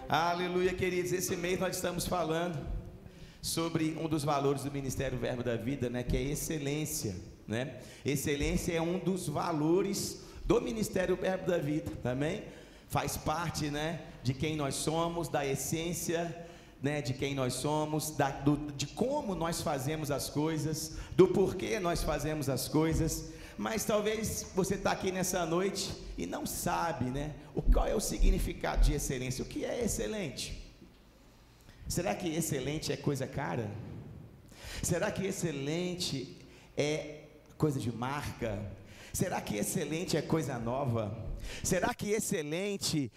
Aleluia, queridos. Esse mês nós estamos falando sobre um dos valores do Ministério Verbo da Vida, né, que é excelência, né? Excelência é um dos valores do Ministério Verbo da Vida, amém? Faz parte, né, de quem nós somos, da essência, né, de quem nós somos, de como nós fazemos as coisas, do porquê nós fazemos as coisas. Mas talvez você está aqui nessa noite e não sabe, né, qual é o significado de excelência. O que é excelente? Será que excelente é coisa cara? Será que excelente é coisa de marca? Será que excelente é coisa nova? Será que excelente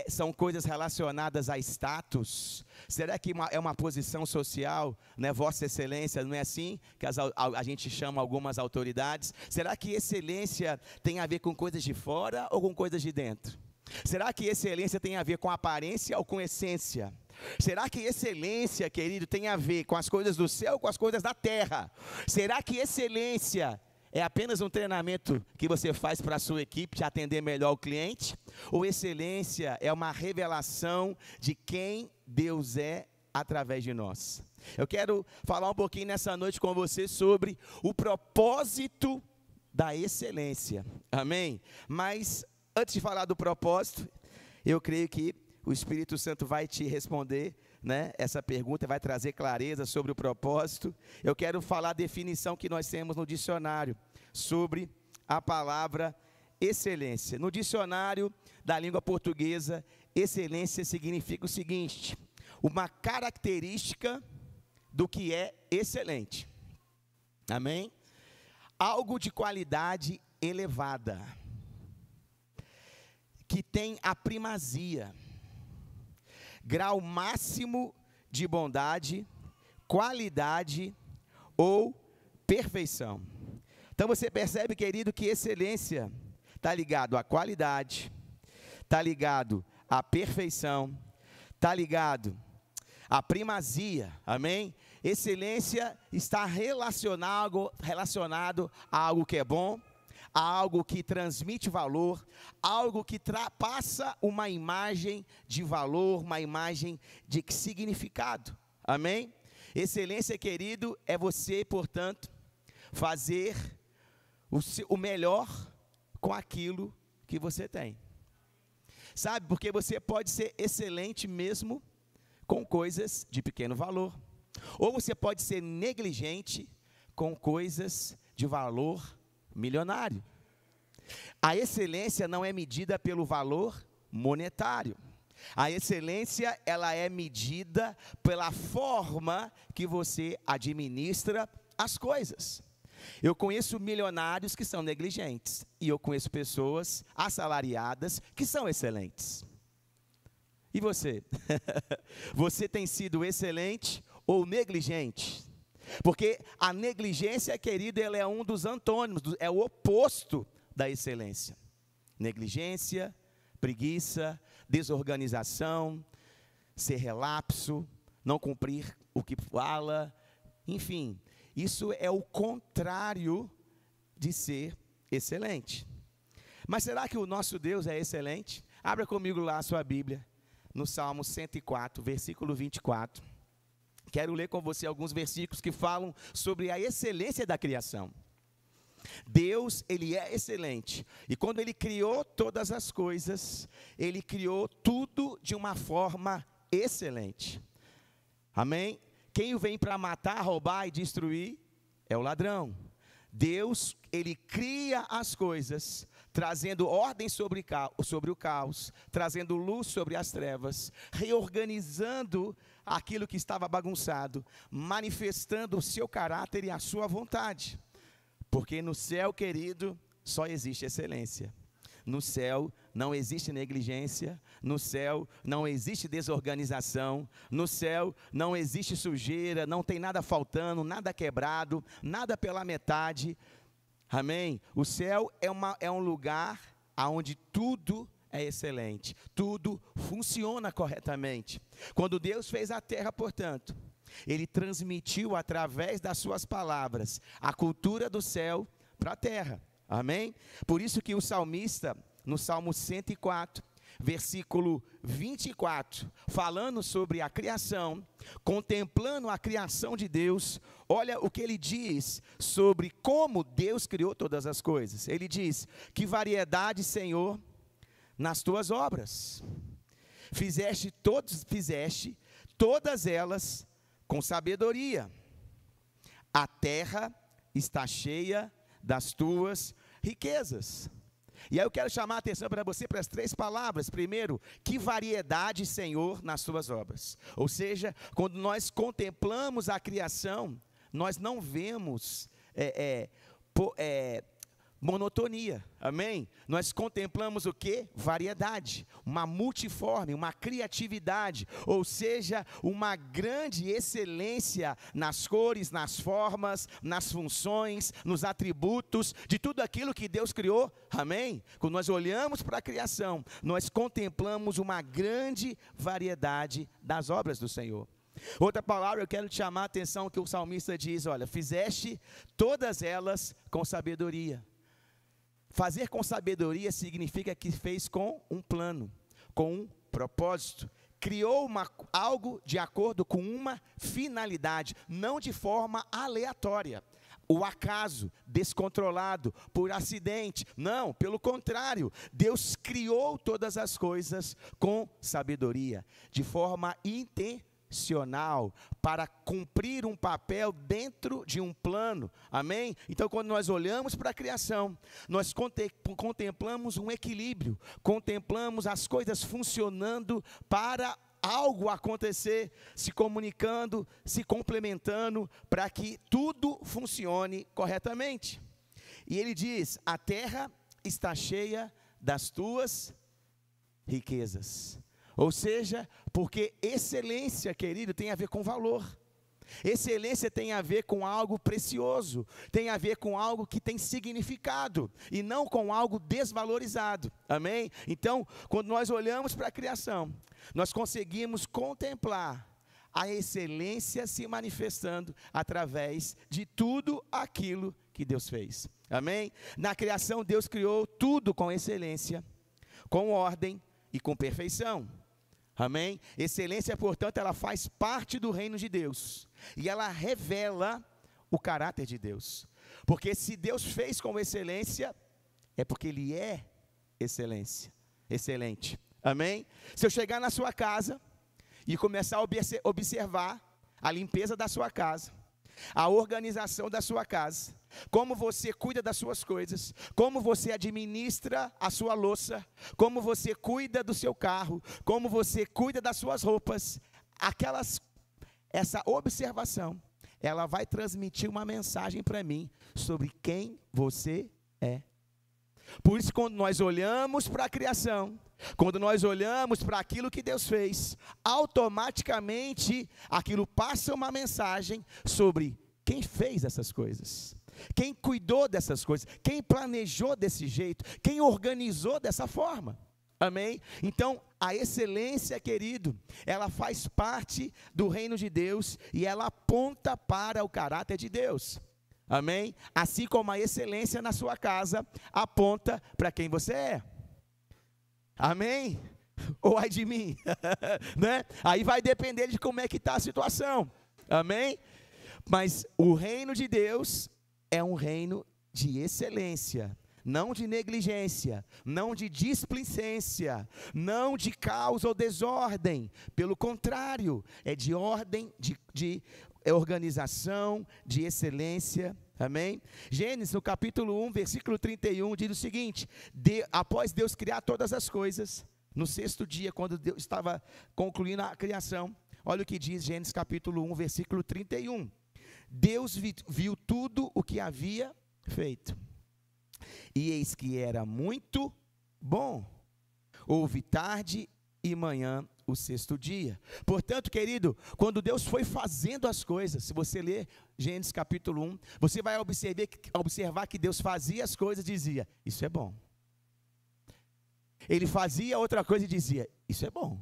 são coisas relacionadas a status? Será que é uma posição social, né? Vossa Excelência, não é assim que a gente chama algumas autoridades? Será que excelência tem a ver com coisas de fora ou com coisas de dentro? Será que excelência tem a ver com aparência ou com essência? Será que excelência, querido, tem a ver com as coisas do céu ou com as coisas da terra? Será que excelência é apenas um treinamento que você faz para a sua equipe de atender melhor o cliente? Ou excelência é uma revelação de quem Deus é através de nós? Eu quero falar um pouquinho nessa noite com você sobre o propósito da excelência, amém? Mas antes de falar do propósito, eu creio que o Espírito Santo vai te responder, né, essa pergunta, vai trazer clareza sobre o propósito. Eu quero falar a definição que nós temos no dicionário sobre a palavra excelência. No dicionário da língua portuguesa, excelência significa o seguinte: uma característica do que é excelente. Amém? Algo de qualidade elevada, que tem a primazia, grau máximo de bondade, qualidade ou perfeição. Então você percebe, querido, que excelência está ligado à qualidade, está ligado à perfeição, está ligado à primazia, amém? Excelência está relacionado a algo que é bom, a algo que transmite valor, algo que passa uma imagem de valor, uma imagem de significado, amém? Excelência, querido, é você, portanto, fazer o melhor com aquilo que você tem, sabe? Porque você pode ser excelente mesmo com coisas de pequeno valor, ou você pode ser negligente com coisas de valor milionário. A excelência não é medida pelo valor monetário. A excelência, ela é medida pela forma que você administra as coisas. Eu conheço milionários que são negligentes, e eu conheço pessoas assalariadas que são excelentes. E você? Você tem sido excelente ou negligente? Porque a negligência, querido, ela é um dos antônimos, é o oposto da excelência. Negligência, preguiça, desorganização, ser relapso, não cumprir o que fala, enfim, isso é o contrário de ser excelente. Mas será que o nosso Deus é excelente? Abra comigo lá a sua Bíblia, no Salmo 104, versículo 24. Quero ler com você alguns versículos que falam sobre a excelência da criação. Deus, Ele é excelente. E quando Ele criou todas as coisas, Ele criou tudo de uma forma excelente. Amém? Quem vem para matar, roubar e destruir é o ladrão. Deus, Ele cria as coisas, trazendo ordem sobre o caos, trazendo luz sobre as trevas, reorganizando aquilo que estava bagunçado, manifestando o seu caráter e a sua vontade. Porque no céu, querido, só existe excelência. No céu não existe negligência, no céu não existe desorganização, no céu não existe sujeira, não tem nada faltando, nada quebrado, nada pela metade. Amém? O céu é um lugar onde tudo é excelente, tudo funciona corretamente. Quando Deus fez a terra, portanto, Ele transmitiu através das suas palavras a cultura do céu para a terra. Amém? Por isso que o salmista, no Salmo 104, versículo 24, falando sobre a criação, contemplando a criação de Deus, olha o que ele diz sobre como Deus criou todas as coisas. Ele diz: que variedade, Senhor, nas tuas obras, fizeste todas elas com sabedoria. A terra está cheia das tuas riquezas. E aí eu quero chamar a atenção para você para as 3 palavras. Primeiro, que variedade, Senhor, nas tuas obras. Ou seja, quando nós contemplamos a criação, nós não vemos monotonia, amém? Nós contemplamos o quê? Variedade, uma multiforme, uma criatividade, ou seja, uma grande excelência nas cores, nas formas, nas funções, nos atributos, de tudo aquilo que Deus criou, amém? Quando nós olhamos para a criação, nós contemplamos uma grande variedade das obras do Senhor. Outra palavra, eu quero te chamar a atenção que o salmista diz, olha, fizeste todas elas com sabedoria. Fazer com sabedoria significa que fez com um plano, com um propósito. Criou algo de acordo com uma finalidade, não de forma aleatória. O acaso, descontrolado, por acidente. Não, pelo contrário. Deus criou todas as coisas com sabedoria, de forma intencional, para cumprir um papel dentro de um plano, amém? Então quando nós olhamos para a criação, nós contemplamos um equilíbrio, contemplamos as coisas funcionando para algo acontecer, se comunicando, se complementando, para que tudo funcione corretamente. E ele diz: a terra está cheia das tuas riquezas. Ou seja, porque excelência, querido, tem a ver com valor. Excelência tem a ver com algo precioso, tem a ver com algo que tem significado, e não com algo desvalorizado, amém? Então, quando nós olhamos para a criação, nós conseguimos contemplar a excelência se manifestando através de tudo aquilo que Deus fez, amém? Na criação, Deus criou tudo com excelência, com ordem e com perfeição. Amém? Excelência, portanto, ela faz parte do reino de Deus. E ela revela o caráter de Deus. Porque se Deus fez com excelência, é porque Ele é excelência. Excelente. Amém? Se eu chegar na sua casa e começar a observar a limpeza da sua casa, a organização da sua casa, como você cuida das suas coisas, como você administra a sua louça, como você cuida do seu carro, como você cuida das suas roupas, essa observação, ela vai transmitir uma mensagem para mim sobre quem você é. Por isso, quando nós olhamos para a criação, quando nós olhamos para aquilo que Deus fez, automaticamente aquilo passa uma mensagem sobre quem fez essas coisas, quem cuidou dessas coisas, quem planejou desse jeito, quem organizou dessa forma, amém? Então, a excelência, querido, ela faz parte do reino de Deus e ela aponta para o caráter de Deus, amém? Assim como a excelência na sua casa aponta para quem você é, amém? Ou ai de mim, né? Aí vai depender de como é que está a situação, amém? Mas o reino de Deus é um reino de excelência, não de negligência, não de displicência, não de caos ou desordem. Pelo contrário, é de ordem, de organização, de excelência. Amém? Gênesis, no capítulo 1, versículo 31, diz o seguinte: após Deus criar todas as coisas, no 6º dia, quando Deus estava concluindo a criação, olha o que diz Gênesis capítulo 1, versículo 31. Deus viu tudo o que havia feito, e eis que era muito bom. Houve tarde e manhã o 6º dia. Portanto, querido, quando Deus foi fazendo as coisas, se você ler Gênesis capítulo 1, você vai observar que Deus fazia as coisas e dizia: isso é bom. Ele fazia outra coisa e dizia: isso é bom.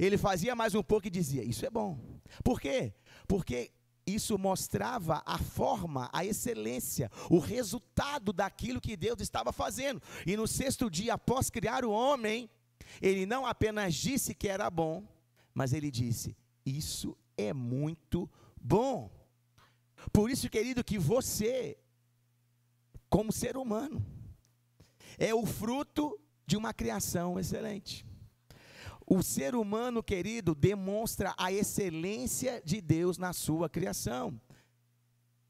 Ele fazia mais um pouco e dizia: isso é bom. Por quê? Porque isso mostrava a forma, a excelência, o resultado daquilo que Deus estava fazendo. E no 6º dia, após criar o homem, Ele não apenas disse que era bom, mas ele disse: isso é muito bom. Por isso, querido, que você, como ser humano, é o fruto de uma criação excelente. O ser humano, querido, demonstra a excelência de Deus na sua criação.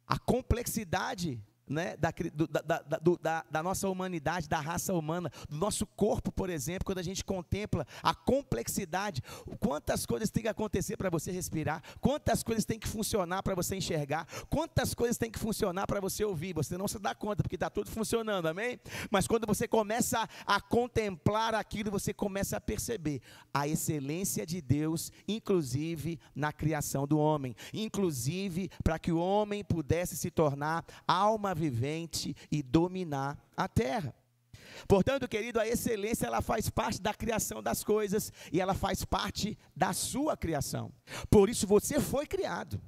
A complexidade, né, da nossa humanidade, da raça humana, do nosso corpo, por exemplo, quando a gente contempla a complexidade, quantas coisas tem que acontecer para você respirar, quantas coisas tem que funcionar para você enxergar, quantas coisas tem que funcionar para você ouvir, você não se dá conta, porque está tudo funcionando, amém? Mas quando você começa a contemplar aquilo, você começa a perceber a excelência de Deus, inclusive na criação do homem, inclusive para que o homem pudesse se tornar alma vivente e dominar a terra. Portanto, querido, a excelência, ela faz parte da criação das coisas e ela faz parte da sua criação. Por isso você foi criado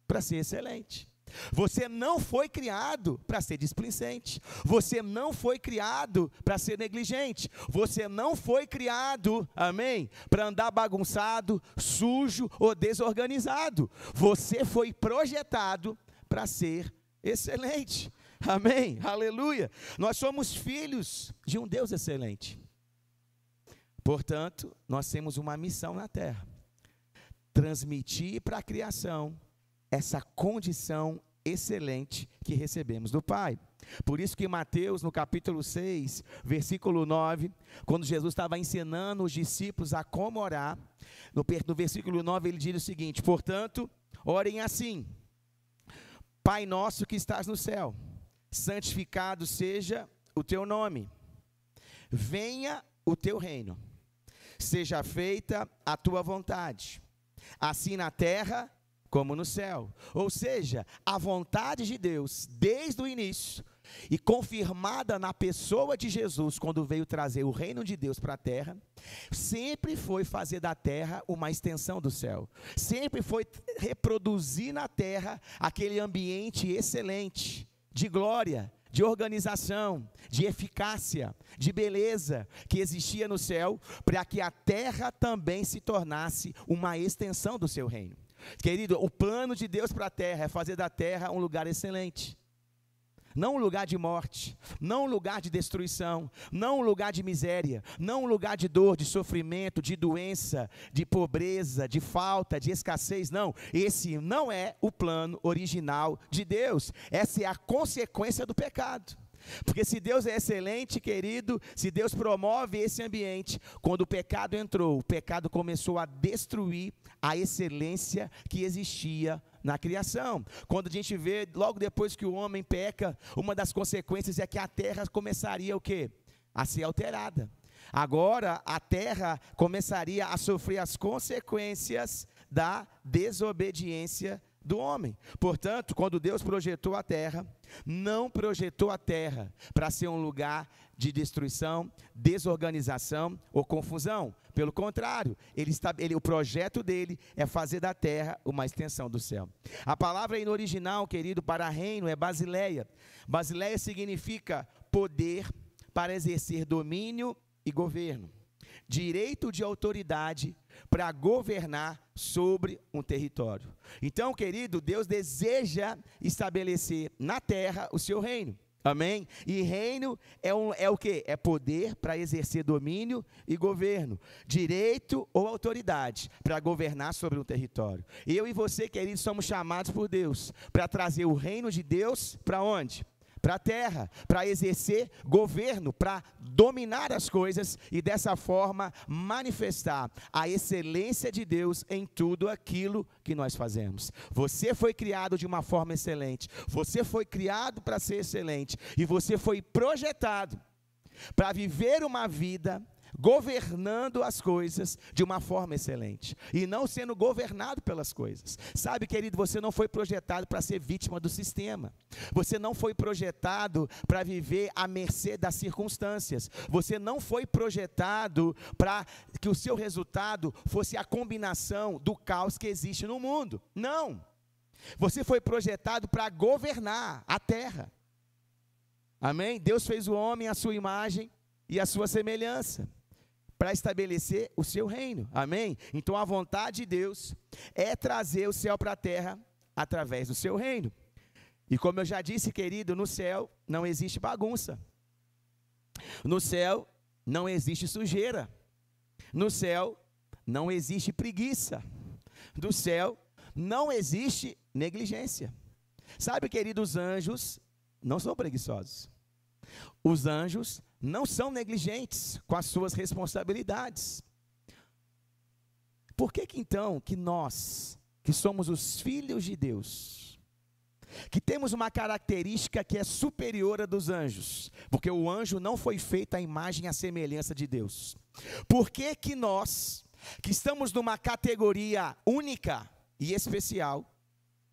para ser excelente. Você não foi criado para ser displicente. Você não foi criado para ser negligente. Você não foi criado, amém, para andar bagunçado, sujo ou desorganizado. Você foi projetado para ser excelente. Amém, aleluia. Nós somos filhos de um Deus excelente. Portanto, nós temos uma missão na terra: transmitir para a criação essa condição excelente que recebemos do Pai. Por isso que Mateus, no capítulo 6, versículo 9, quando Jesus estava ensinando os discípulos a como orar, no versículo 9 ele diz o seguinte: portanto, orem assim: Pai nosso que estás no céu, santificado seja o teu nome, venha o teu reino, seja feita a tua vontade, assim na terra como no céu. Ou seja, a vontade de Deus, desde o início, e confirmada na pessoa de Jesus, quando veio trazer o reino de Deus para a terra, sempre foi fazer da terra uma extensão do céu, sempre foi reproduzir na terra aquele ambiente excelente, de glória, de organização, de eficácia, de beleza que existia no céu, para que a terra também se tornasse uma extensão do seu reino. Querido, o plano de Deus para a terra é fazer da terra um lugar excelente. Não um lugar de morte, não um lugar de destruição, não um lugar de miséria, não um lugar de dor, de sofrimento, de doença, de pobreza, de falta, de escassez, não. Esse não é o plano original de Deus, essa é a consequência do pecado. Porque se Deus é excelente, querido, se Deus promove esse ambiente, quando o pecado entrou, o pecado começou a destruir a excelência que existia na criação. Quando a gente vê, logo depois que o homem peca, uma das consequências é que a terra começaria o quê? A ser alterada. Agora a terra começaria a sofrer as consequências da desobediência do homem. Portanto, quando Deus projetou a terra, não projetou a terra para ser um lugar de destruição, desorganização ou confusão. Pelo contrário, o projeto dele é fazer da terra uma extensão do céu. A palavra aí no original, querido, para reino é basileia. Basileia significa poder para exercer domínio e governo, direito de autoridade para governar sobre um território. Então, querido, Deus deseja estabelecer na terra o seu reino. Amém? E reino é o quê? É poder para exercer domínio e governo, direito ou autoridade para governar sobre um território. Eu e você, querido, somos chamados por Deus para trazer o reino de Deus para onde? Para a terra, para exercer governo, para dominar as coisas e dessa forma manifestar a excelência de Deus em tudo aquilo que nós fazemos. Você foi criado de uma forma excelente, você foi criado para ser excelente e você foi projetado para viver uma vida governando as coisas de uma forma excelente e não sendo governado pelas coisas. Sabe, querido, você não foi projetado para ser vítima do sistema. Você não foi projetado para viver à mercê das circunstâncias. Você não foi projetado para que o seu resultado fosse a combinação do caos que existe no mundo. Não. Você foi projetado para governar a terra. Amém? Deus fez o homem à sua imagem e à sua semelhança. para estabelecer o seu reino, amém? Então a vontade de Deus é trazer o céu para a terra através do seu reino. E como eu já disse, querido, no céu não existe bagunça, no céu não existe sujeira, no céu não existe preguiça, no céu não existe negligência. Sabe, querido, os anjos não são preguiçosos, os anjos não são negligentes com as suas responsabilidades. Por que então que nós, que somos os filhos de Deus, que temos uma característica que é superior à dos anjos, porque o anjo não foi feito à imagem e à semelhança de Deus, por que que nós, que estamos numa categoria única e especial,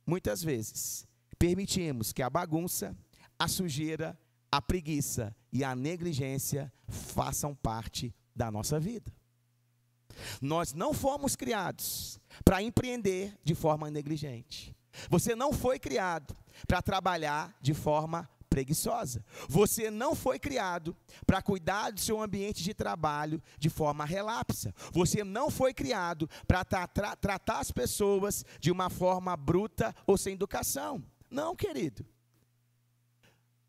muitas vezes permitimos que a bagunça, a sujeira, a preguiça e a negligência façam parte da nossa vida? Nós não fomos criados para empreender de forma negligente. Você não foi criado para trabalhar de forma preguiçosa. Você não foi criado para cuidar do seu ambiente de trabalho de forma relapsa. Você não foi criado para tratar as pessoas de uma forma bruta ou sem educação. Não, querido.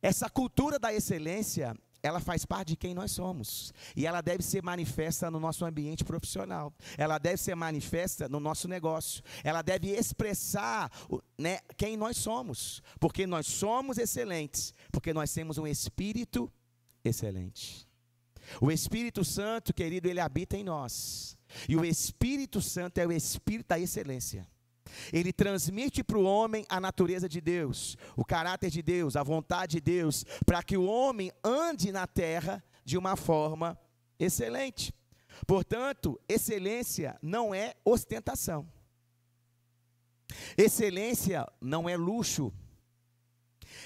Essa cultura da excelência, ela faz parte de quem nós somos, e ela deve ser manifesta no nosso ambiente profissional, ela deve ser manifesta no nosso negócio, ela deve expressar, né, quem nós somos, porque nós somos excelentes, porque nós temos um espírito excelente. O Espírito Santo, querido, ele habita em nós, e o Espírito Santo é o Espírito da excelência. Ele transmite para o homem a natureza de Deus, o caráter de Deus, a vontade de Deus, para que o homem ande na terra de uma forma excelente. Portanto, excelência não é ostentação. Excelência não é luxo.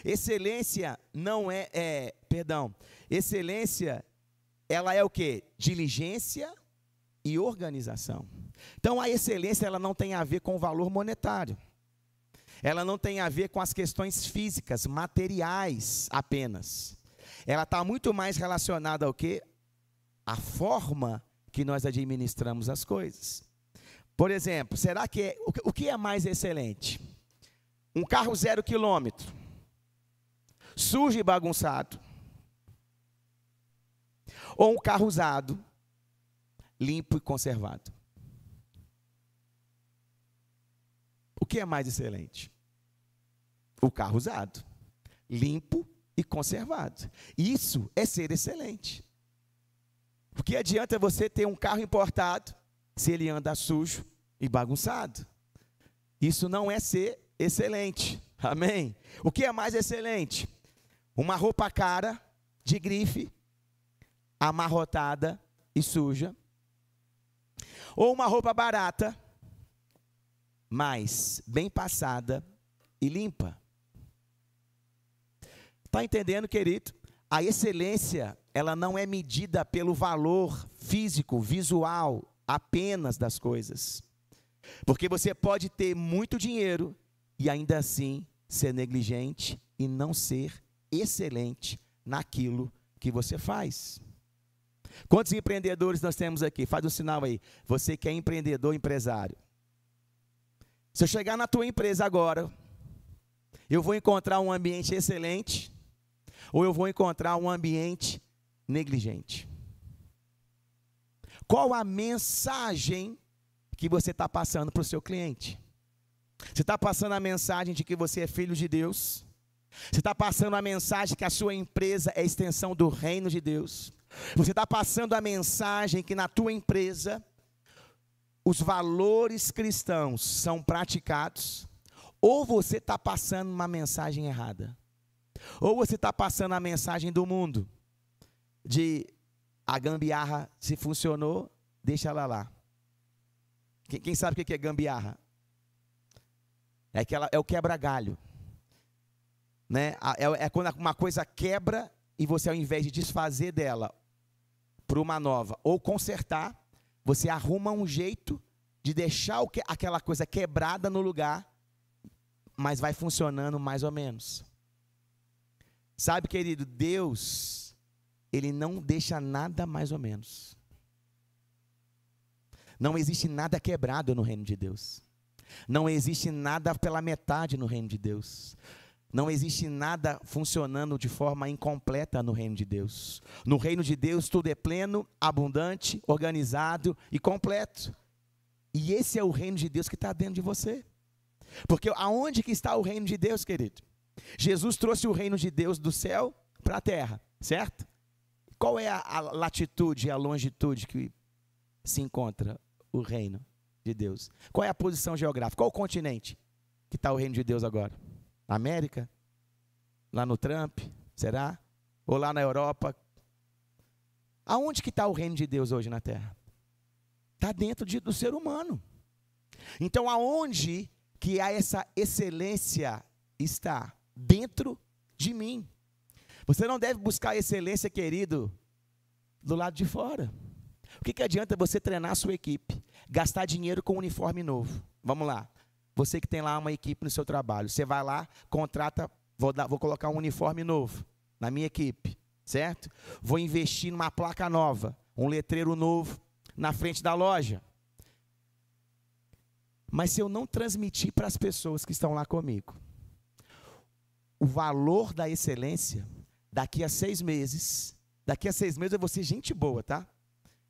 Excelência não excelência, ela é o quê? Diligência e organização. Então a excelência, ela não tem a ver com o valor monetário, ela não tem a ver com as questões físicas, materiais apenas, ela está muito mais relacionada ao quê? A forma que nós administramos as coisas. Por exemplo, será que o que é mais excelente? Um carro 0 quilômetro, sujo e bagunçado, ou um carro usado, limpo e conservado? O que é mais excelente? O carro usado, limpo e conservado. Isso é ser excelente. Porque adianta você ter um carro importado se ele anda sujo e bagunçado? Isso não é ser excelente. Amém? O que é mais excelente? Uma roupa cara, de grife, amarrotada e suja, ou uma roupa barata, mas bem passada e limpa? Está entendendo, querido? A excelência, ela não é medida pelo valor físico, visual, apenas das coisas. Porque você pode ter muito dinheiro e ainda assim ser negligente e não ser excelente naquilo que você faz. Quantos empreendedores nós temos aqui? Faz um sinal aí. Você que é empreendedor, empresário. Se eu chegar na tua empresa agora, eu vou encontrar um ambiente excelente ou eu vou encontrar um ambiente negligente? Qual a mensagem que você está passando para o seu cliente? Você está passando a mensagem de que você é filho de Deus? Você está passando a mensagem que a sua empresa é a extensão do reino de Deus? Você está passando a mensagem que na tua empresa os valores cristãos são praticados? Ou você está passando uma mensagem errada? Ou você está passando a mensagem do mundo, de a gambiarra, se funcionou, deixa ela lá. Quem sabe o que é gambiarra? É o quebra-galho, né? É quando uma coisa quebra e você, ao invés de desfazer dela por uma nova ou consertar, você arruma um jeito de deixar aquela coisa quebrada no lugar, mas vai funcionando mais ou menos. Sabe, querido, Deus, Ele não deixa nada mais ou menos. Não existe nada quebrado no reino de Deus. Não existe nada pela metade no reino de Deus. Não existe nada funcionando de forma incompleta no reino de Deus. No reino de Deus tudo é pleno, abundante, organizado e completo. E esse é o reino de Deus que está dentro de você. Porque aonde que está o reino de Deus, querido? Jesus trouxe o reino de Deus do céu para a terra, certo? Qual é a latitude e a longitude que se encontra o reino de Deus? Qual é a posição geográfica? Qual o continente que está o reino de Deus agora? América? Lá no Trump? Será? Ou lá na Europa? Aonde que está o reino de Deus hoje na terra? Está dentro do ser humano. Então aonde que essa excelência está? Dentro de mim. Você não deve buscar excelência, querido, do lado de fora. O que adianta você treinar a sua equipe, gastar dinheiro com um uniforme novo? Vamos lá. Você que tem lá uma equipe no seu trabalho, você vai lá, contrata, vou colocar um uniforme novo na minha equipe, certo? Vou investir numa placa nova, um letreiro novo na frente da loja. Mas se eu não transmitir para as pessoas que estão lá comigo o valor da excelência, daqui a 6 meses eu vou ser gente boa, tá?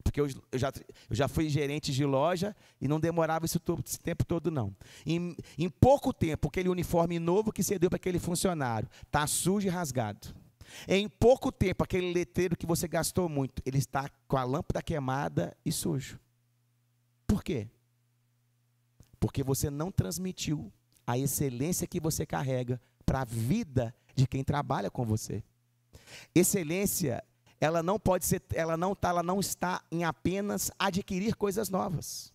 Porque eu já fui gerente de loja e não demorava esse tempo todo, não. Em pouco tempo, aquele uniforme novo que você deu para aquele funcionário está sujo e rasgado. Em pouco tempo, aquele letreiro que você gastou muito, ele está com a lâmpada queimada e sujo. Por quê? Porque você não transmitiu a excelência que você carrega para a vida de quem trabalha com você. Excelência, ela não está em apenas adquirir coisas novas.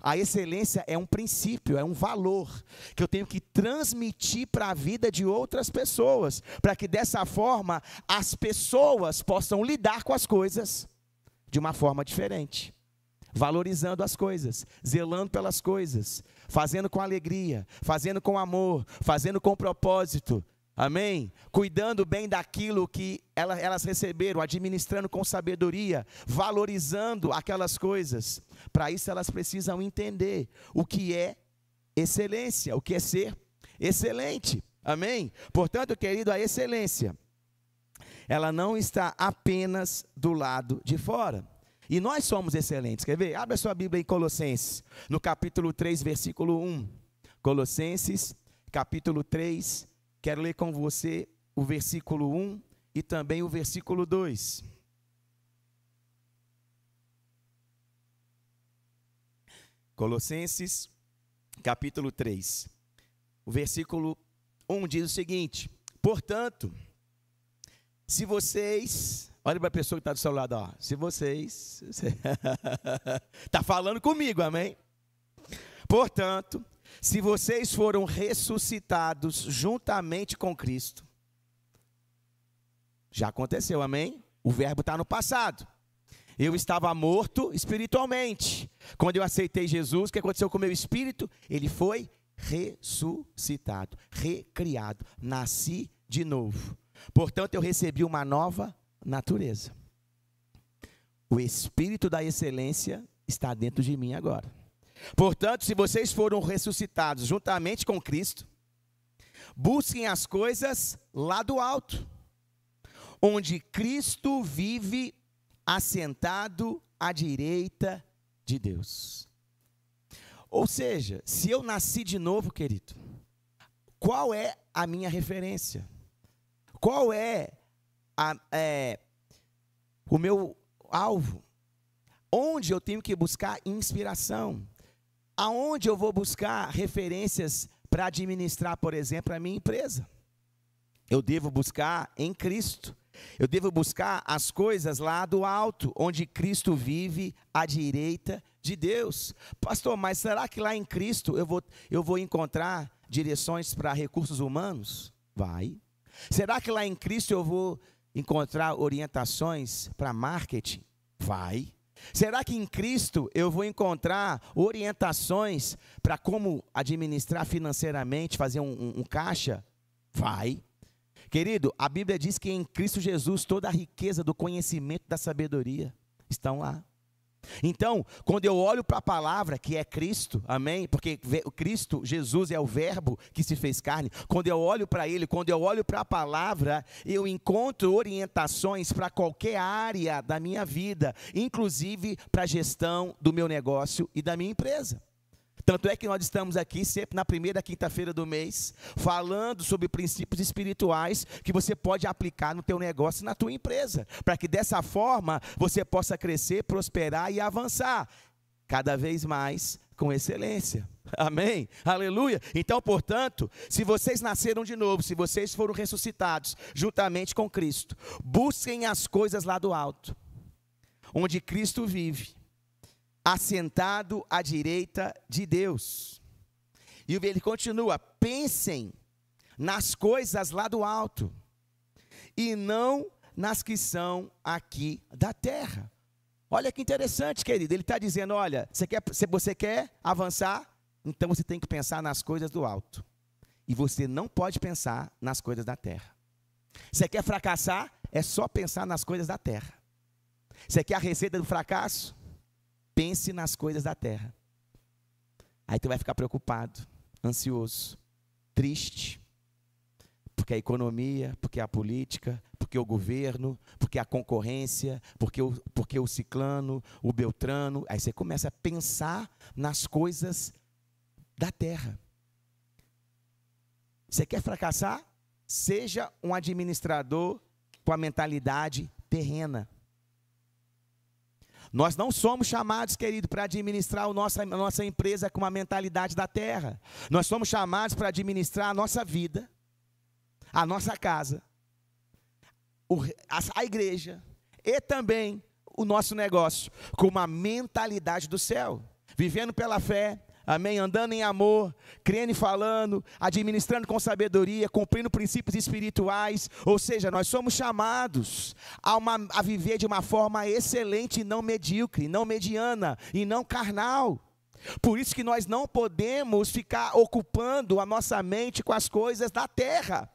A excelência é um princípio, é um valor que eu tenho que transmitir para a vida de outras pessoas, para que dessa forma as pessoas possam lidar com as coisas de uma forma diferente, valorizando as coisas, zelando pelas coisas, fazendo com alegria, fazendo com amor, fazendo com propósito. Amém? Cuidando bem daquilo que elas receberam, administrando com sabedoria, valorizando aquelas coisas. Para isso elas precisam entender o que é excelência, o que é ser excelente. Amém? Portanto, querido, a excelência, ela não está apenas do lado de fora. E nós somos excelentes. Quer ver? Abre a sua Bíblia em Colossenses, no capítulo 3, versículo 1. Colossenses, capítulo 3, quero ler com você o versículo 1 e também o versículo 2. Colossenses, capítulo 3. O versículo 1 diz o seguinte: portanto, se vocês... Olha para a pessoa que está do seu lado, ó. Se vocês... Está falando comigo, amém? Portanto, se vocês foram ressuscitados juntamente com Cristo, já aconteceu, amém? O verbo está no passado. Eu estava morto espiritualmente. Quando eu aceitei Jesus, o que aconteceu com o meu espírito? Ele foi ressuscitado, recriado, nasci de novo. Portanto, eu recebi uma nova natureza. O espírito da excelência está dentro de mim agora. Portanto, se vocês foram ressuscitados juntamente com Cristo, busquem as coisas lá do alto, onde Cristo vive assentado à direita de Deus. Ou seja, se eu nasci de novo, querido, qual é a minha referência? Qual é o meu alvo? Onde eu tenho que buscar inspiração? Aonde eu vou buscar referências para administrar, por exemplo, a minha empresa? Eu devo buscar em Cristo. Eu devo buscar as coisas lá do alto, onde Cristo vive à direita de Deus. Pastor, mas será que lá em Cristo eu vou encontrar direções para recursos humanos? Vai. Será que lá em Cristo eu vou encontrar orientações para marketing? Vai. Será que em Cristo eu vou encontrar orientações para como administrar financeiramente, fazer um caixa? Vai. Querido, a Bíblia diz que em Cristo Jesus toda a riqueza do conhecimento da sabedoria estão lá. Então, quando eu olho para a palavra, que é Cristo, amém? Porque o Cristo, Jesus é o verbo que se fez carne. Quando eu olho para Ele, quando eu olho para a palavra, eu encontro orientações para qualquer área da minha vida, inclusive para a gestão do meu negócio e da minha empresa. Tanto é que nós estamos aqui sempre na primeira quinta-feira do mês, falando sobre princípios espirituais que você pode aplicar no teu negócio e na tua empresa, para que dessa forma você possa crescer, prosperar e avançar cada vez mais com excelência. Amém? Aleluia! Então, portanto, se vocês nasceram de novo, se vocês foram ressuscitados juntamente com Cristo, busquem as coisas lá do alto, onde Cristo vive, assentado à direita de Deus. E ele continua: pensem nas coisas lá do alto, e não nas que são aqui da terra. Olha que interessante, querido, ele está dizendo, olha, se você quer avançar, então você tem que pensar nas coisas do alto, e você não pode pensar nas coisas da terra. Você quer fracassar, é só pensar nas coisas da terra. Você quer a receita do fracasso? Pense nas coisas da terra. Aí tu vai ficar preocupado, ansioso, triste, porque a economia, porque a política, porque o governo, porque a concorrência, porque o ciclano, o beltrano. Aí você começa a pensar nas coisas da terra. Você quer fracassar? Seja um administrador com a mentalidade terrena. Nós não somos chamados, querido, para administrar a nossa empresa com uma mentalidade da terra. Nós somos chamados para administrar a nossa vida, a nossa casa, a igreja e também o nosso negócio com uma mentalidade do céu, vivendo pela fé, amém, andando em amor, crendo e falando, administrando com sabedoria, cumprindo princípios espirituais. Ou seja, nós somos chamados a viver de uma forma excelente e não medíocre, não mediana e não carnal. Por isso que nós não podemos ficar ocupando a nossa mente com as coisas da terra.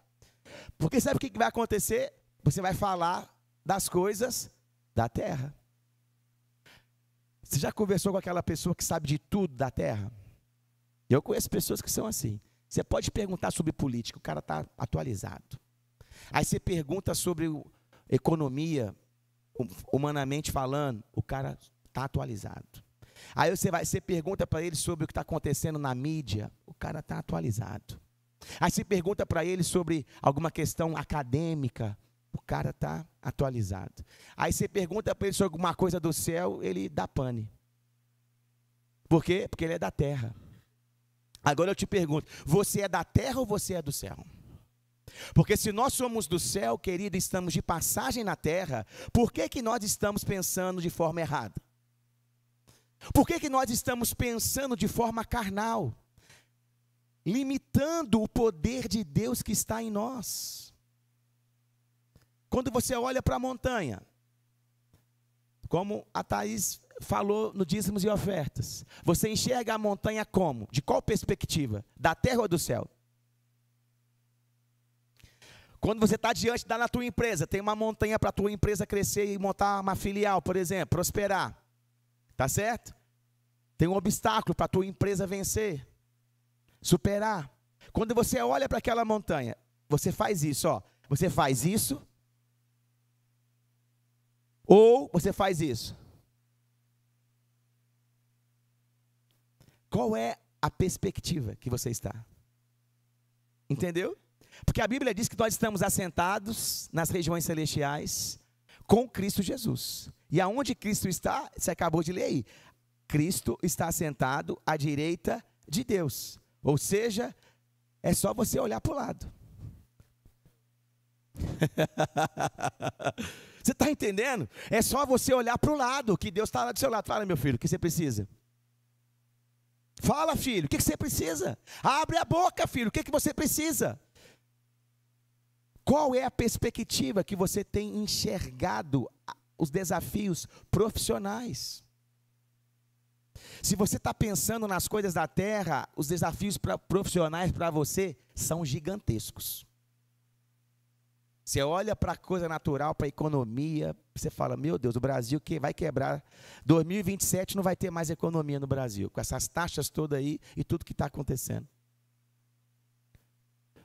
Porque sabe o que vai acontecer? Você vai falar das coisas da terra. Você já conversou com aquela pessoa que sabe de tudo da terra? Eu conheço pessoas que são assim. Você pode perguntar sobre política, o cara está atualizado. Aí você pergunta sobre economia, humanamente falando, o cara está atualizado. Aí você pergunta para ele sobre o que está acontecendo na mídia, o cara está atualizado. Aí você pergunta para ele sobre alguma questão acadêmica, o cara está atualizado. Aí você pergunta para ele sobre alguma coisa do céu, ele dá pane. Por quê? Porque ele é da terra. Agora eu te pergunto, você é da terra ou você é do céu? Porque se nós somos do céu, querido, estamos de passagem na terra, por que nós estamos pensando de forma errada? Por que nós estamos pensando de forma carnal? Limitando o poder de Deus que está em nós. Quando você olha para a montanha, como a Thaís falou no dízimos e ofertas, você enxerga a montanha como? De qual perspectiva? Da terra ou do céu? Quando você está diante da tua empresa, tem uma montanha para a tua empresa crescer e montar uma filial, por exemplo, prosperar. Tá certo? Tem um obstáculo para a tua empresa vencer, superar. Quando você olha para aquela montanha, você faz isso, ó. Você faz isso, ou você faz isso. Qual é a perspectiva que você está? Entendeu? Porque a Bíblia diz que nós estamos assentados nas regiões celestiais com Cristo Jesus. E aonde Cristo está, você acabou de ler aí. Cristo está assentado à direita de Deus. Ou seja, é só você olhar para o lado. Você está entendendo? É só você olhar para o lado, que Deus está lá do seu lado. Fala, meu filho, o que você precisa? Fala, filho, o que você precisa? Abre a boca, filho, o que você precisa? Qual é a perspectiva que você tem enxergado os desafios profissionais? Se você está pensando nas coisas da terra, os desafios profissionais para você são gigantescos. Você olha para a coisa natural, para a economia, você fala, meu Deus, o Brasil que vai quebrar. 2027 não vai ter mais economia no Brasil, com essas taxas todas aí e tudo que está acontecendo.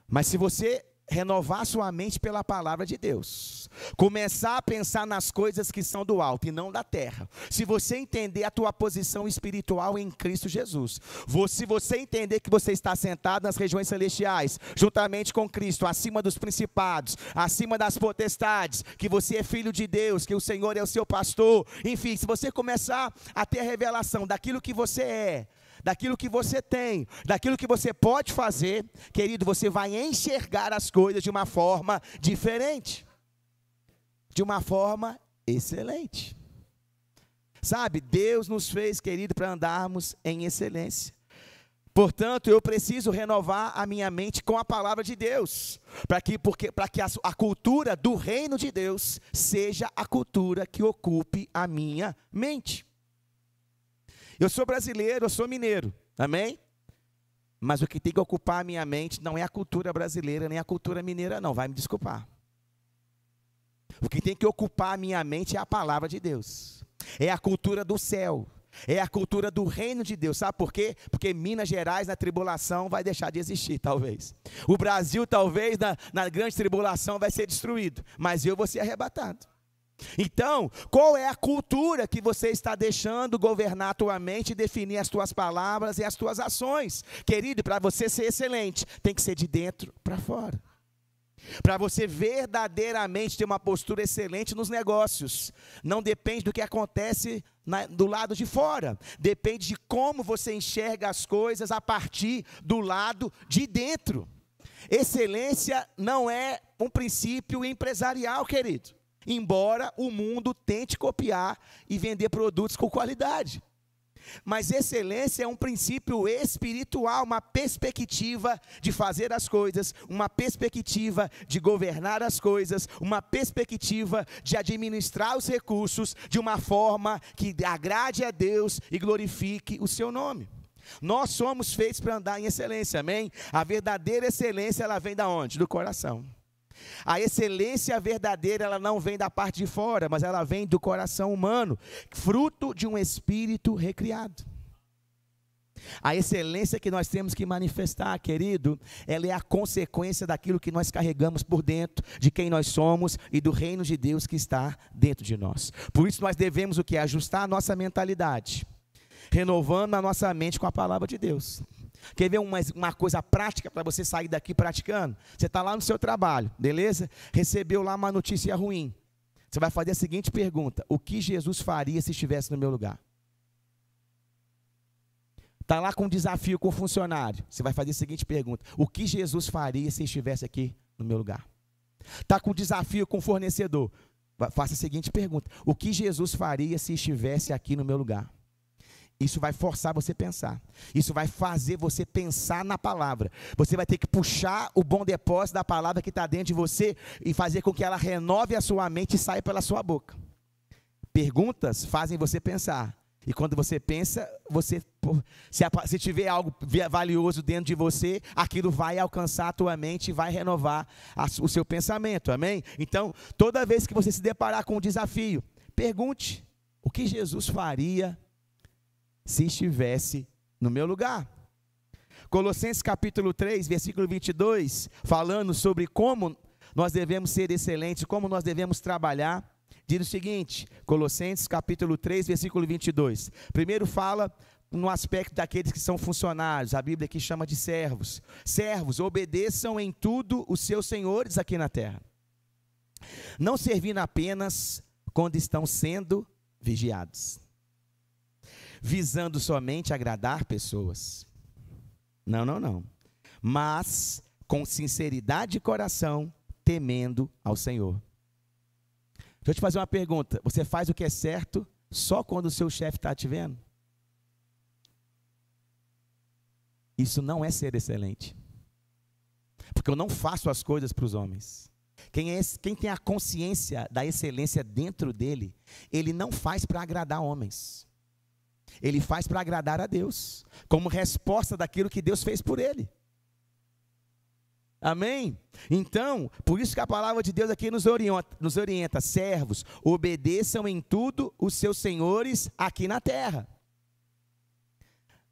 Mas se você renovar sua mente pela palavra de Deus, começar a pensar nas coisas que são do alto e não da terra, se você entender a tua posição espiritual em Cristo Jesus, se você entender que você está sentado nas regiões celestiais, juntamente com Cristo, acima dos principados, acima das potestades, que você é filho de Deus, que o Senhor é o seu pastor, enfim, se você começar a ter a revelação daquilo que você é, daquilo que você tem, daquilo que você pode fazer, querido, você vai enxergar as coisas de uma forma diferente, de uma forma excelente. Sabe, Deus nos fez, querido, para andarmos em excelência. Portanto, eu preciso renovar a minha mente com a palavra de Deus, para que a cultura do reino de Deus seja a cultura que ocupe a minha mente. Eu sou brasileiro, eu sou mineiro, amém? Mas o que tem que ocupar a minha mente não é a cultura brasileira, nem a cultura mineira não, vai me desculpar. O que tem que ocupar a minha mente é a palavra de Deus, é a cultura do céu, é a cultura do reino de Deus, sabe por quê? Porque Minas Gerais na tribulação vai deixar de existir, talvez. O Brasil talvez na grande tribulação vai ser destruído, mas eu vou ser arrebatado. Então, qual é a cultura que você está deixando governar a tua mente e definir as tuas palavras e as tuas ações? Querido, para você ser excelente, tem que ser de dentro para fora. Para você verdadeiramente ter uma postura excelente nos negócios, não depende do que acontece do lado de fora, depende de como você enxerga as coisas a partir do lado de dentro. Excelência não é um princípio empresarial, querido. Embora o mundo tente copiar e vender produtos com qualidade. Mas excelência é um princípio espiritual, uma perspectiva de fazer as coisas, uma perspectiva de governar as coisas, uma perspectiva de administrar os recursos de uma forma que agrade a Deus e glorifique o seu nome. Nós somos feitos para andar em excelência, amém? A verdadeira excelência, ela vem da onde? Do coração. A excelência verdadeira, ela não vem da parte de fora, mas ela vem do coração humano, fruto de um espírito recriado. A excelência que nós temos que manifestar, querido, ela é a consequência daquilo que nós carregamos por dentro, de quem nós somos e do reino de Deus que está dentro de nós. Por isso nós devemos o quê? Ajustar a nossa mentalidade, renovando a nossa mente com a palavra de Deus. Quer ver uma coisa prática para você sair daqui praticando? Você está lá no seu trabalho, beleza? Recebeu lá uma notícia ruim. Você vai fazer a seguinte pergunta: o que Jesus faria se estivesse no meu lugar? Está lá com um desafio com o funcionário. Você vai fazer a seguinte pergunta: o que Jesus faria se estivesse aqui no meu lugar? Está com um desafio com o fornecedor. Faça a seguinte pergunta: o que Jesus faria se estivesse aqui no meu lugar? Isso vai forçar você a pensar. Isso vai fazer você pensar na palavra. Você vai ter que puxar o bom depósito da palavra que está dentro de você e fazer com que ela renove a sua mente e saia pela sua boca. Perguntas fazem você pensar. E quando você pensa, se tiver algo valioso dentro de você, aquilo vai alcançar a tua mente e vai renovar o seu pensamento, amém? Então, toda vez que você se deparar com um desafio, pergunte: o que Jesus faria se estivesse no meu lugar? Colossenses capítulo 3, versículo 22, falando sobre como nós devemos ser excelentes, como nós devemos trabalhar, diz o seguinte, Colossenses capítulo 3, versículo 22, primeiro fala no aspecto daqueles que são funcionários, a Bíblia aqui chama de servos. Servos, obedeçam em tudo os seus senhores aqui na terra, não servindo apenas quando estão sendo vigiados, visando somente agradar pessoas. Não. Mas com sinceridade de coração, temendo ao Senhor. Deixa eu te fazer uma pergunta. Você faz o que é certo só quando o seu chefe está te vendo? Isso não é ser excelente. Porque eu não faço as coisas para os homens. Quem tem a consciência da excelência dentro dele, ele não faz para agradar homens. Ele faz para agradar a Deus, como resposta daquilo que Deus fez por ele. Amém? Então, por isso que a palavra de Deus aqui nos orienta, servos, obedeçam em tudo os seus senhores aqui na terra.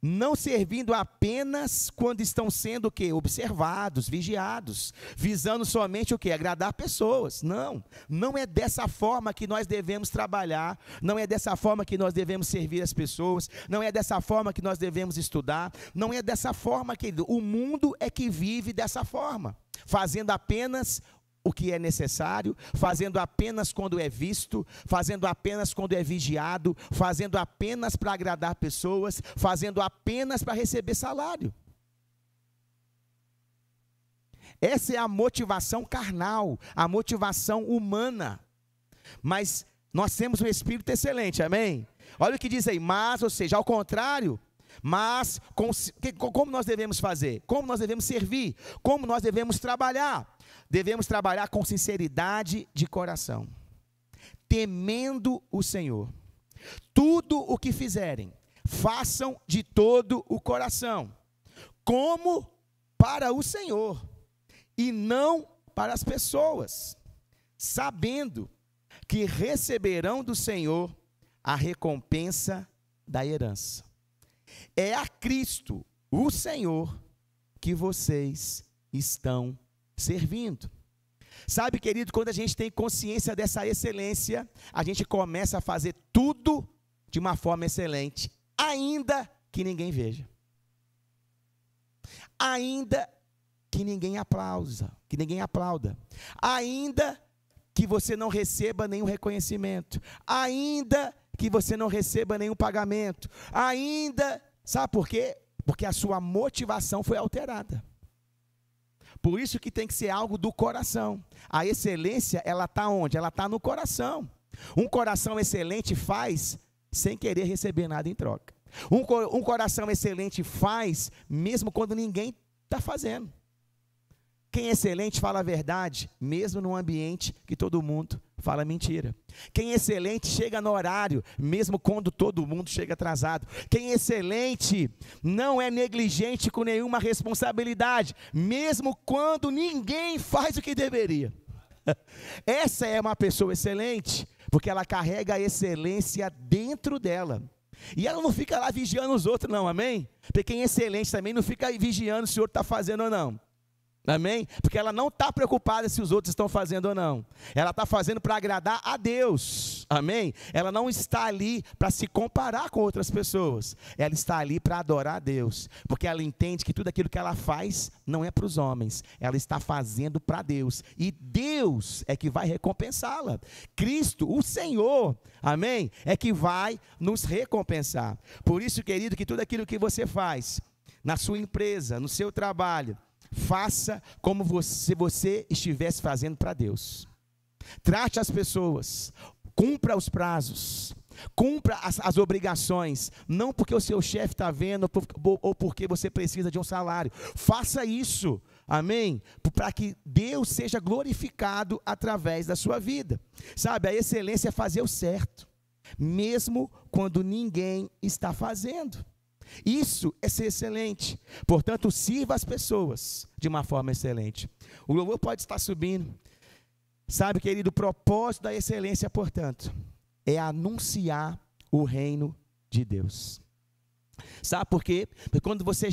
Não servindo apenas quando estão sendo o quê? Observados, vigiados, visando somente o quê? Agradar pessoas. Não é dessa forma que nós devemos trabalhar, não é dessa forma que nós devemos servir as pessoas, não é dessa forma que nós devemos estudar, não é dessa forma, querido. O mundo é que vive dessa forma, fazendo apenas o que é necessário, fazendo apenas quando é visto, fazendo apenas quando é vigiado, fazendo apenas para agradar pessoas, fazendo apenas para receber salário. Essa é a motivação carnal, a motivação humana. Mas nós temos um espírito excelente, amém? Olha o que diz aí, mas, ou seja, ao contrário, mas como nós devemos fazer? Como nós devemos servir? Como nós devemos trabalhar? Devemos trabalhar com sinceridade de coração, temendo o Senhor. Tudo o que fizerem, façam de todo o coração, como para o Senhor, e não para as pessoas, sabendo que receberão do Senhor a recompensa da herança. É a Cristo, o Senhor, que vocês estão servindo. Sabe, querido, quando a gente tem consciência dessa excelência, a gente começa a fazer tudo de uma forma excelente, ainda que ninguém veja, ainda que ninguém aplauda, ainda que você não receba nenhum reconhecimento, ainda que você não receba nenhum pagamento, ainda, sabe por quê? Porque a sua motivação foi alterada. Por isso que tem que ser algo do coração. A excelência, ela está onde? Ela está no coração. Um coração excelente faz sem querer receber nada em troca. Um coração excelente faz mesmo quando ninguém está fazendo. Quem é excelente fala a verdade, mesmo num ambiente que todo mundo fala mentira. Quem é excelente chega no horário, mesmo quando todo mundo chega atrasado. Quem é excelente não é negligente com nenhuma responsabilidade, mesmo quando ninguém faz o que deveria. Essa é uma pessoa excelente, porque ela carrega a excelência dentro dela. E ela não fica lá vigiando os outros não, amém? Porque quem é excelente também não fica vigiando se o outro está fazendo ou não. Amém? Porque ela não está preocupada se os outros estão fazendo ou não. Ela está fazendo para agradar a Deus. Amém? Ela não está ali para se comparar com outras pessoas. Ela está ali para adorar a Deus. Porque ela entende que tudo aquilo que ela faz não é para os homens. Ela está fazendo para Deus. E Deus é que vai recompensá-la. Cristo, o Senhor, amém? É que vai nos recompensar. Por isso, querido, que tudo aquilo que você faz na sua empresa, no seu trabalho, faça como se você estivesse fazendo para Deus. Trate as pessoas, cumpra os prazos, cumpra as obrigações, não porque o seu chefe está vendo ou porque você precisa de um salário. Faça isso, amém? Para que Deus seja glorificado através da sua vida. Sabe, a excelência é fazer o certo, mesmo quando ninguém está fazendo. Isso é ser excelente. Portanto, sirva as pessoas de uma forma excelente. O louvor pode estar subindo. Sabe, querido, o propósito da excelência, portanto, é anunciar o reino de Deus. Sabe por quê? Porque quando você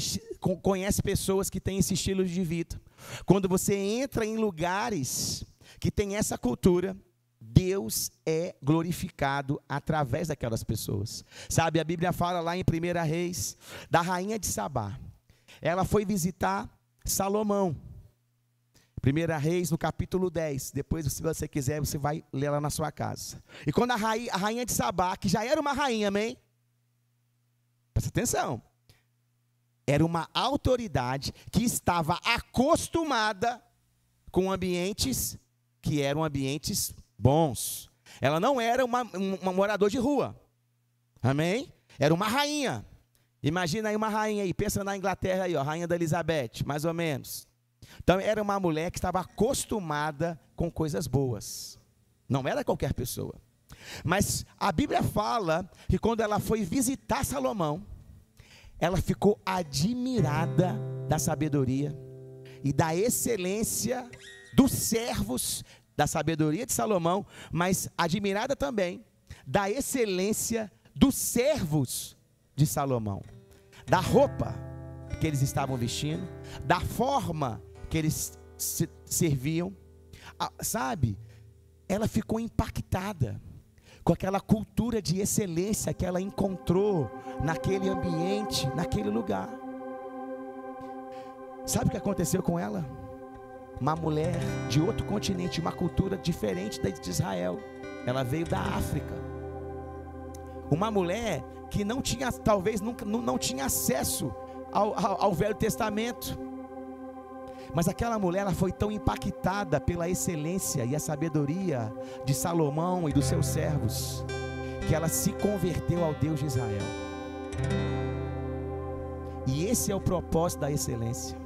conhece pessoas que têm esse estilo de vida, quando você entra em lugares que tem essa cultura, Deus é glorificado através daquelas pessoas. Sabe, a Bíblia fala lá em 1 Reis, da rainha de Sabá. Ela foi visitar Salomão. 1 Reis, no capítulo 10. Depois, se você quiser, você vai ler lá na sua casa. E quando a rainha de Sabá, que já era uma rainha, amém? Presta atenção. Era uma autoridade que estava acostumada com ambientes que eram ambientes bons. Ela não era uma morador de rua. Amém? Era uma rainha. Imagina aí uma rainha aí, pensa na Inglaterra aí, ó, rainha da Elizabeth, mais ou menos. Então era uma mulher que estava acostumada com coisas boas. Não era qualquer pessoa. Mas a Bíblia fala que quando ela foi visitar Salomão, ela ficou admirada da sabedoria e da excelência dos servos, da sabedoria de Salomão, mas admirada também da excelência dos servos de Salomão, da roupa que eles estavam vestindo, da forma que eles serviam, sabe? Ela ficou impactada com aquela cultura de excelência que ela encontrou naquele ambiente, naquele lugar. Sabe o que aconteceu com ela? Uma mulher de outro continente, uma cultura diferente da de Israel. Ela veio da África. Uma mulher que não tinha, talvez nunca, não tinha acesso ao Velho Testamento. Mas aquela mulher, ela foi tão impactada pela excelência e a sabedoria de Salomão e dos seus servos, que ela se converteu ao Deus de Israel. E esse é o propósito da excelência.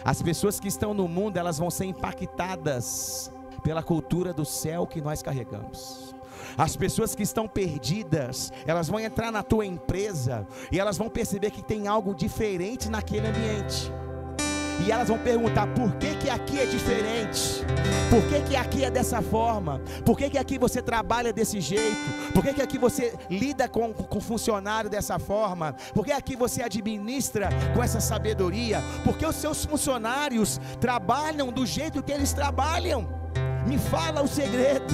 As pessoas que estão no mundo, elas vão ser impactadas pela cultura do céu que nós carregamos. As pessoas que estão perdidas, elas vão entrar na tua empresa e elas vão perceber que tem algo diferente naquele ambiente. E elas vão perguntar: por que que aqui é diferente? Por que que aqui é dessa forma? Por que que aqui você trabalha desse jeito? Por que que aqui você lida com funcionário dessa forma? Por que aqui você administra com essa sabedoria? Por que os seus funcionários trabalham do jeito que eles trabalham? Me fala o segredo.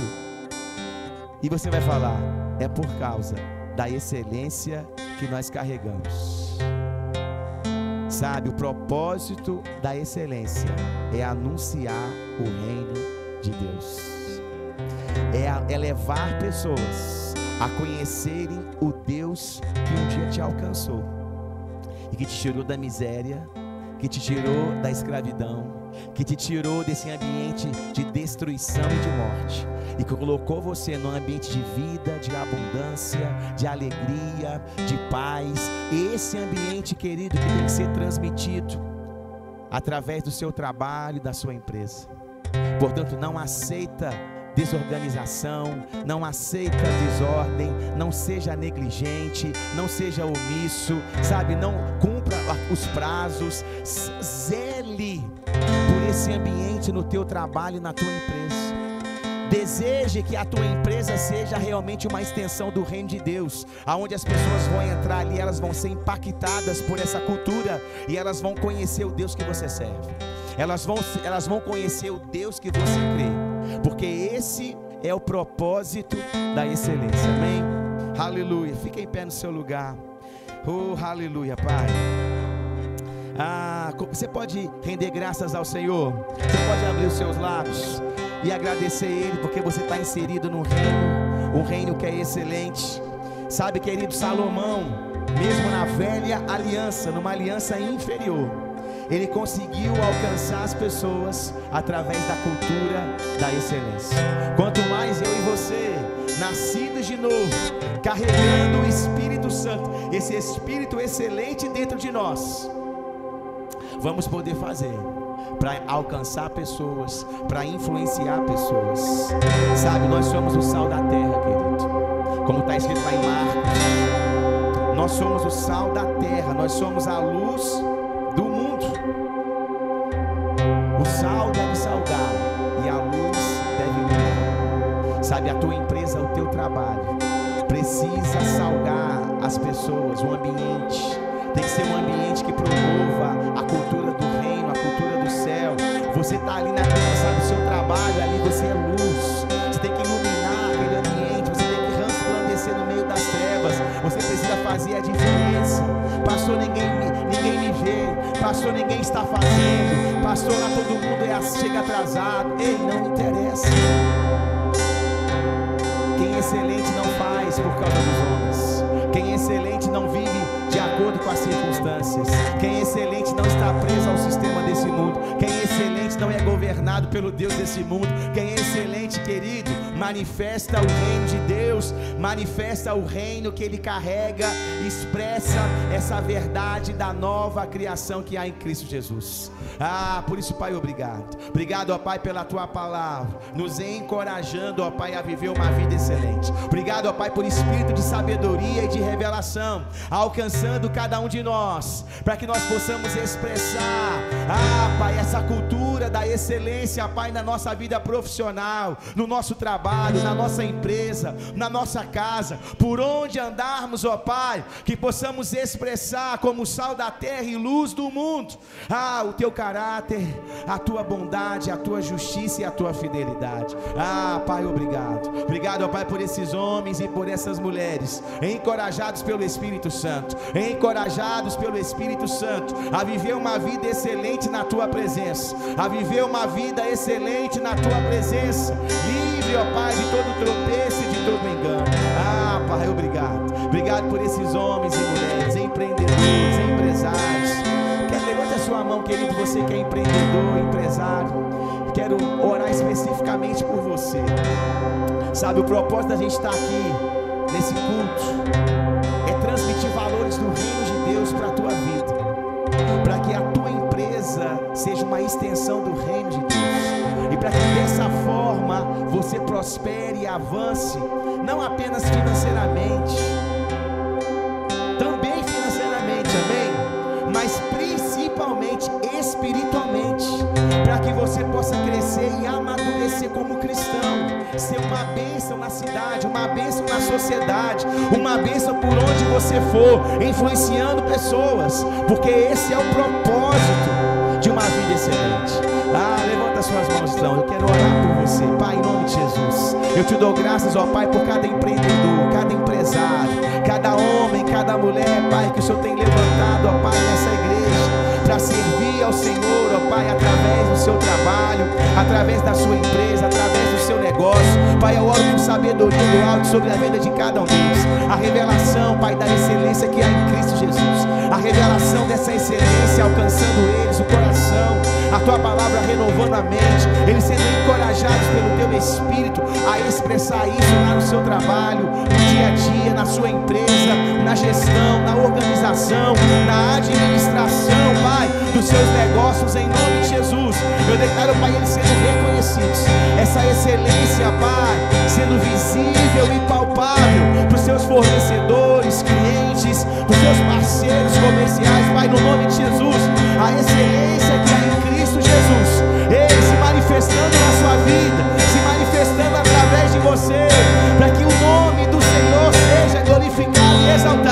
E você vai falar: é por causa da excelência que nós carregamos. Sabe, o propósito da excelência é anunciar o reino de Deus, é levar pessoas a conhecerem o Deus que um dia te alcançou e que te tirou da miséria, que te tirou da escravidão, que te tirou desse ambiente de destruição e de morte, e que colocou você num ambiente de vida, de abundância, de alegria, de paz. Esse ambiente, querido, que tem que ser transmitido através do seu trabalho, da sua empresa. Portanto, não aceita desorganização, não aceita desordem, não seja negligente, não seja omisso, sabe? Não cumpra os prazos, zele por esse ambiente no teu trabalho e na tua empresa. Deseje que a tua empresa seja realmente uma extensão do reino de Deus, aonde as pessoas vão entrar ali, elas vão ser impactadas por essa cultura e elas vão conhecer o Deus que você serve. Elas vão conhecer o Deus que você crê, porque esse é o propósito da excelência. Amém? Aleluia. Fica em pé no seu lugar. Oh, aleluia, Pai. Você pode render graças ao Senhor. Você pode abrir os seus lábios e agradecer a Ele, porque você está inserido no reino, um reino que é excelente. Sabe, querido, Salomão, mesmo na velha aliança, numa aliança inferior, ele conseguiu alcançar as pessoas através da cultura da excelência. Quanto mais eu e você, nascidos de novo, carregando o Espírito Santo, esse Espírito excelente dentro de nós, vamos poder fazer para alcançar pessoas, para influenciar pessoas. Sabe, nós somos o sal da terra, querido, como está escrito lá em Marcos. Nós somos o sal da terra, nós somos a luz do mundo. O sal deve salgar e a luz deve iluminar. Sabe, a tua empresa, o teu trabalho precisa salgar as pessoas, o ambiente. Tem que ser um ambiente que promova a cultura do reino, a cultura do céu. Você está ali na terra, sabe, o seu trabalho, ali você é luz. Você tem que iluminar aquele ambiente, você tem que resplandecer no meio das trevas. Você precisa fazer a diferença. Pastor, ninguém me vê. Pastor, ninguém está fazendo. Pastor, lá todo mundo chega atrasado. Ei, não interessa. Quem é excelente não faz por causa dos homens. Quem é excelente não vive de acordo com as circunstâncias. Quem é excelente não está preso ao sistema desse mundo. Quem é excelente não é governado encorajado pelo Deus desse mundo. Quem é excelente, querido, manifesta o reino de Deus, manifesta o reino que ele carrega, expressa essa verdade da nova criação que há em Cristo Jesus. Por isso, Pai, obrigado. Obrigado, ó Pai, pela tua palavra, nos encorajando, ó Pai, a viver uma vida excelente. Obrigado, ó Pai, por espírito de sabedoria e de revelação, alcançando cada um de nós, para que nós possamos expressar, Pai, essa cultura da excelência, Pai, na nossa vida profissional, no nosso trabalho, na nossa empresa, na nossa casa, por onde andarmos, ó Pai, que possamos expressar como sal da terra e luz do mundo, o teu caráter, a tua bondade, a tua justiça e a tua fidelidade. Pai, obrigado. Obrigado, ó Pai, por esses homens e por essas mulheres, encorajados pelo Espírito Santo, encorajados pelo Espírito Santo, a viver uma vida excelente na tua presença, a viver uma vida excelente na tua presença, livre, ó Pai, de todo tropeço e de todo engano. Pai, obrigado. Obrigado por esses homens e mulheres, empreendedores, empresários. Levante a sua mão, querido, você que é empreendedor, empresário. Quero orar especificamente por você. Sabe, o propósito da gente estar aqui nesse culto é transmitir valores do reino de Deus para a tua vida, para que a tua empresa seja uma extensão do reino de Deus, e para que dessa forma você prospere e avance, não apenas financeiramente, também financeiramente, amém? Mas principalmente espiritualmente, para que você possa crescer e amadurecer como cristão, ser uma bênção na cidade, uma bênção na sociedade, uma bênção por onde você for, influenciando pessoas, porque esse é o propósito de uma vida excelente. Levanta suas mãos então, eu quero orar por você, Pai, em nome de Jesus. Eu te dou graças, ó Pai, por cada empreendedor, cada empresário, cada homem, cada mulher, Pai, que o Senhor tem levantado, ó Pai, nessa igreja, para servir ao Senhor, ó Pai, através do seu trabalho, através da sua empresa, através do seu negócio. Pai, eu oro com sabedoria do alto sobre a vida de cada um deles, a revelação, Pai, da excelência que há em Cristo Jesus, a revelação dessa excelência alcançando eles, o coração, a tua palavra renovando a mente, eles sendo encorajados pelo teu Espírito a expressar isso lá no seu trabalho, no dia a dia, na sua empresa, na gestão, na organização, na administração, Pai, dos seus negócios, em nome de Jesus. Eu declaro, Pai, eles sendo reconhecidos, essa excelência, Pai, sendo visível e palpável para os seus fornecedores, clientes, para os seus parceiros comerciais, Pai, no nome de Jesus. A excelência que há em Cristo Jesus, Ele se manifestando na sua vida, se manifestando através de você, para que o nome do Senhor seja glorificado e exaltado